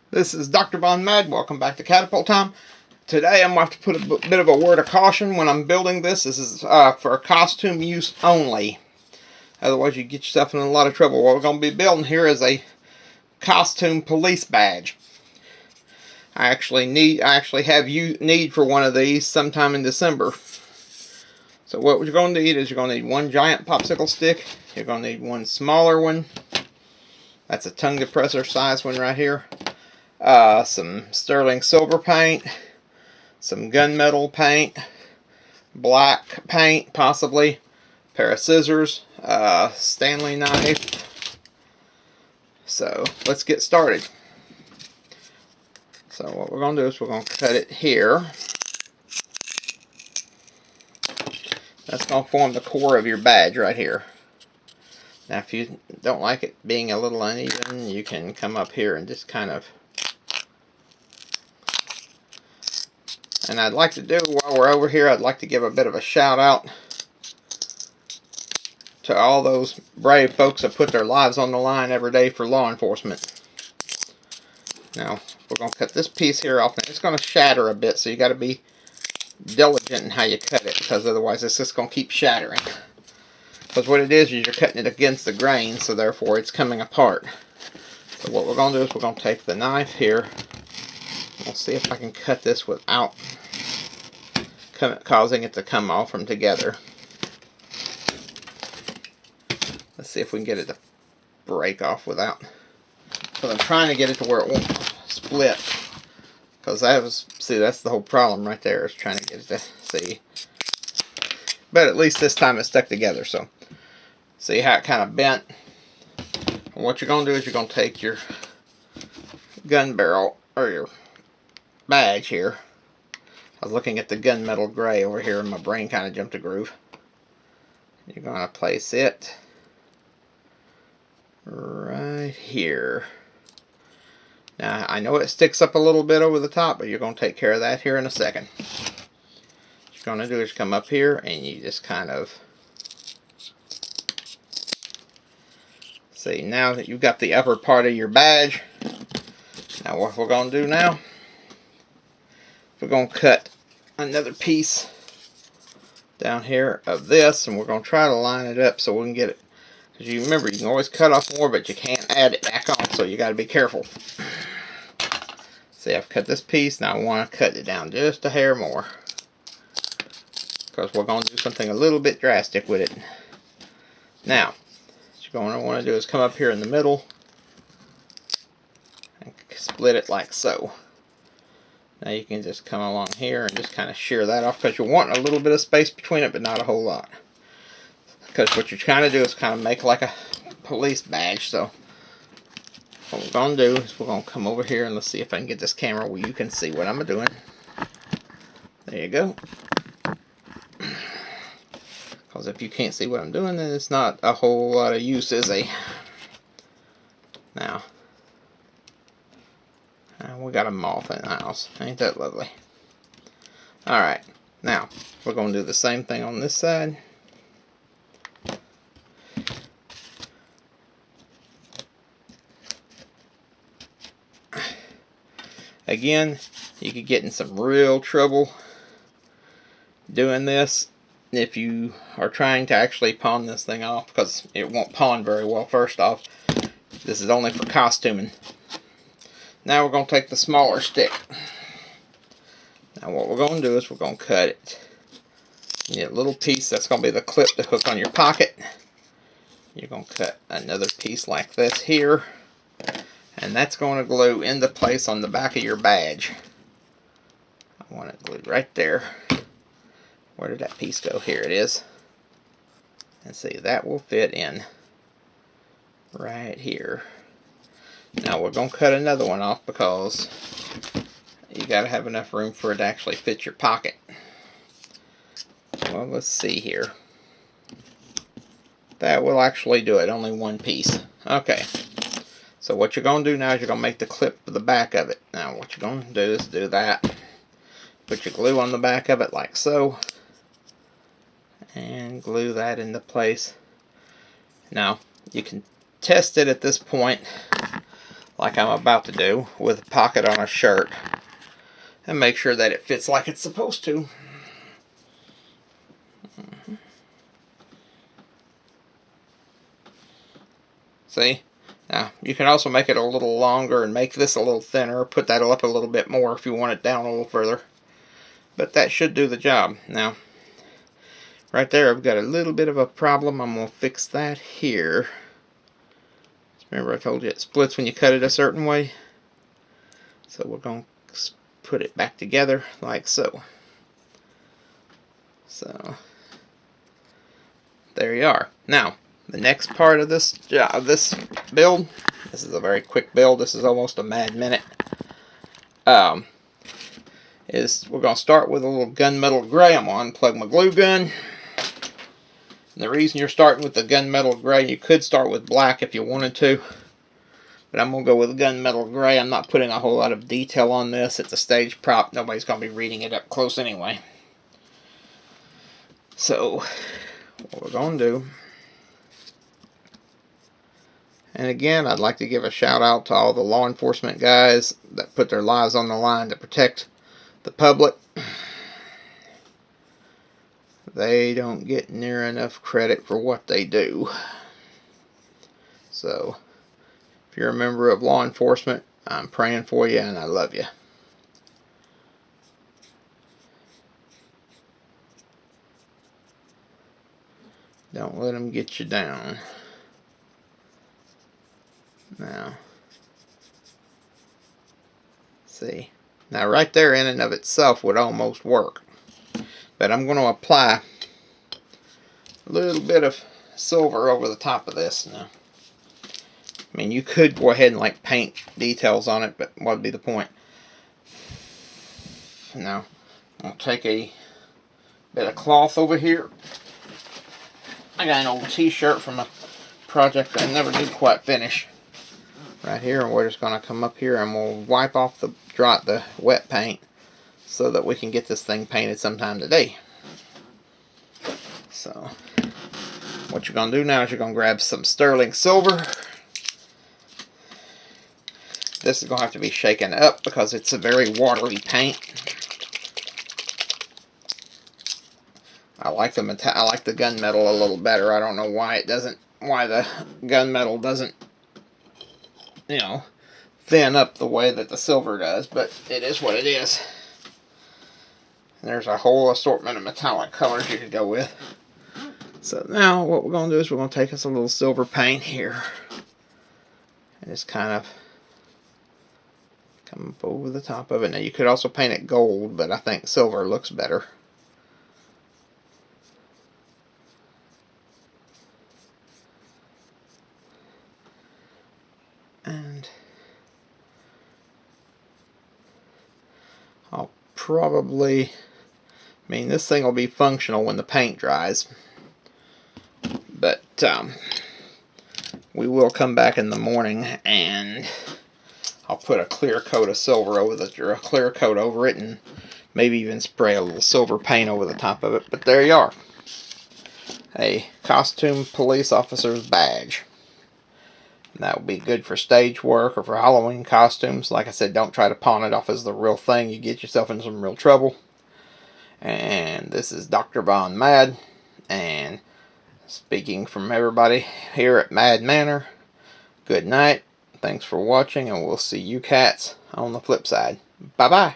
This is Dr. Von Mad. Welcome back to Catapult Time. Today I'm going to have to put a bit of a word of caution when I'm building this. This is for costume use only. Otherwise you get yourself in a lot of trouble. What we're going to be building here is a costume police badge. I actually have need for one of these sometime in December. So what you're going to need is you're going to need one giant popsicle stick. You're going to need one smaller one. That's a tongue depressor size one right here. Some sterling silver paint, some gunmetal paint, black paint possibly, a pair of scissors, Stanley knife. So let's get started. So what we're going to do is we're going to cut it here. That's going to form the core of your badge right here. Now if you don't like it being a little uneven, you can come up here and just kind of... And I'd like to do, while we're over here, I'd like to give a bit of a shout out to all those brave folks that put their lives on the line every day for law enforcement. Now, we're going to cut this piece here off, and it's going to shatter a bit, so you got to be diligent in how you cut it, because otherwise it's just going to keep shattering. Because what it is you're cutting it against the grain, so therefore it's coming apart. So what we're going to do is we're going to take the knife here. We'll see if I can cut this without causing it to come off from together. Let's see if we can get it to break off without. Because I'm trying to get it to where it won't split. Because that's the whole problem right there, is trying to get it to see. But at least this time it's stuck together. So see how it kind of bent. And what you're going to do is you're going to take your gun barrel, or your badge here. I was looking at the gunmetal gray over here and my brain kind of jumped a groove. You're going to place it right here. Now I know it sticks up a little bit over the top, but you're going to take care of that here in a second. What you're going to do is come up here and you just kind of see, now that you've got the upper part of your badge. Now what we're going to do now, we're going to cut another piece down here of this, and we're going to try to line it up so we can get it. Because you remember, you can always cut off more, but you can't add it back on, so you got to be careful. See, I've cut this piece. Now I want to cut it down just a hair more, because we're going to do something a little bit drastic with it. Now, what you're going to want to do is come up here in the middle and split it like so. Now you can just come along here and just kind of shear that off, because you're wanting a little bit of space between it, but not a whole lot. Because what you're trying to do is kind of make like a police badge. So what we're going to do is we're going to come over here, and let's see if I can get this camera where you can see what I'm doing. There you go. Because if you can't see what I'm doing, then it's not a whole lot of use, is it? Now, we got a moth in the house. Ain't that lovely? Alright, now we're going to do the same thing on this side. Again, you could get in some real trouble doing this if you are trying to actually pawn this thing off, because it won't pawn very well. First off, this is only for costuming. Now we're going to take the smaller stick. Now what we're going to do is we're going to cut it. You need a little piece that's going to be the clip to hook on your pocket. You're going to cut another piece like this here, and that's going to glue into place on the back of your badge. I want it glued right there. Where did that piece go? Here it is. And see, that will fit in right here. Now we're going to cut another one off, because you got to have enough room for it to actually fit your pocket. Well, let's see here. That will actually do it. Only one piece. Okay. So what you're going to do now is you're going to make the clip for the back of it. Now what you're going to do is do that. Put your glue on the back of it like so. And glue that into place. Now you can test it at this point. like I'm about to do, with a pocket on a shirt, and make sure that it fits like it's supposed to. See? Now, you can also make it a little longer and make this a little thinner, put that up a little bit more if you want it down a little further. But that should do the job. Now, right there I've got a little bit of a problem. I'm going to fix that here. Remember I told you it splits when you cut it a certain way? So we're going to put it back together like so. So, there you are. Now, the next part of this build, this is a very quick build, this is almost a mad minute, is we're going to start with a little gunmetal gray. I'm going to unplug my glue gun. And the reason you're starting with the gunmetal gray, you could start with black if you wanted to, but I'm going to go with gunmetal gray. I'm not putting a whole lot of detail on this. It's a stage prop. Nobody's going to be reading it up close anyway. So, what we're going to do, and again, I'd like to give a shout out to all the law enforcement guys that put their lives on the line to protect the public. They don't get near enough credit for what they do. So, if you're a member of law enforcement, I'm praying for you and I love you. Don't let them get you down. Now, see. Now right there in and of itself would almost work. But I'm going to apply a little bit of silver over the top of this now. I mean, you could go ahead and like paint details on it, but what would be the point? Now, I'll take a bit of cloth over here. I got an old t-shirt from a project I never did quite finish. Right here, and we're just going to come up here and we'll wipe off the wet paint so that we can get this thing painted sometime today. So, what you're going to do now is you're going to grab some sterling silver. This is going to have to be shaken up because it's a very watery paint. I like the gunmetal a little better. I don't know why the gunmetal doesn't, you know, thin up the way that the silver does, but it is what it is. And there's a whole assortment of metallic colors you could go with. So now what we're going to do is we're going to take us a little silver paint here and just kind of come up over the top of it. Now you could also paint it gold, but I think silver looks better. And I'll probably, I mean, this thing will be functional when the paint dries, but we will come back in the morning and I'll put a clear coat of silver over or a clear coat over it, and maybe even spray a little silver paint over the top of it. But there you are, a costume police officer's badge. And that will be good for stage work or for Halloween costumes. Like I said, don't try to pawn it off as the real thing. You get yourself in some real trouble. And this is Dr. Von Mad, and speaking from everybody here at Mad Manor, good night. Thanks for watching, and we'll see you cats on the flip side. Bye-bye.